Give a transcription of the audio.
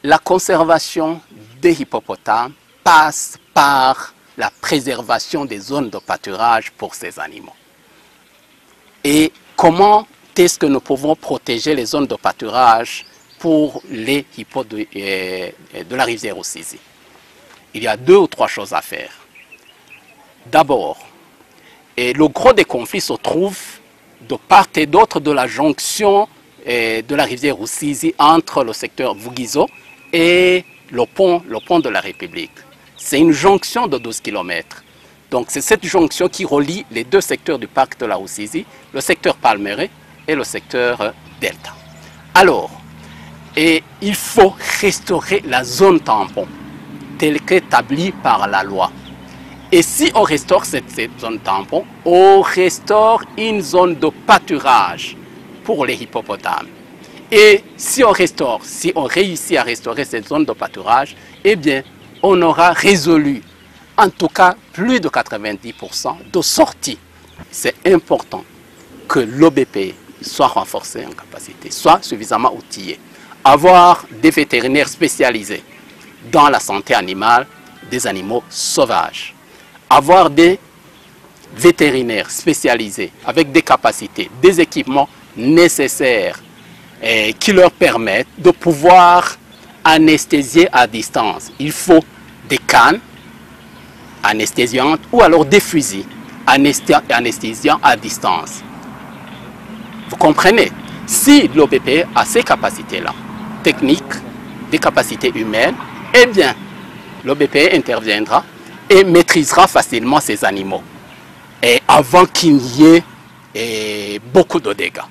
la conservation des hippopotames passe par la préservation des zones de pâturage pour ces animaux. Et comment est-ce que nous pouvons protéger les zones de pâturage pour les hippos de la rivière Rusizi? Il y a 2 ou 3 choses à faire. D'abord, le gros des conflits se trouve de part et d'autre de la jonction de la rivière Rusizi entre le secteur Vugizo et le pont de la République. C'est une jonction de 12 km. Donc c'est cette jonction qui relie les 2 secteurs du parc de la Rusizi, le secteur Palmeraie et le secteur Delta. Alors, il faut restaurer la zone tampon telle qu'établie par la loi. Et si on restaure cette zone tampon, on restaure une zone de pâturage pour les hippopotames. Et si on réussit à restaurer cette zone de pâturage, eh bien, on aura résolu, en tout cas, plus de 90% de sorties. C'est important que l'OBP soit renforcé en capacité, soit suffisamment outillé. Avoir des vétérinaires spécialisés dans la santé animale des animaux sauvages. Avoir des vétérinaires spécialisés avec des capacités, des équipements nécessaires qui leur permettent de pouvoir anesthésier à distance. Il faut des cannes anesthésiantes ou alors des fusils anesthésiants à distance. Vous comprenez? Si l'OBP a ces capacités-là, techniques, des capacités humaines, eh bien, l'OBP interviendra et maîtrisera facilement ces animaux et avant qu'il y ait beaucoup de dégâts.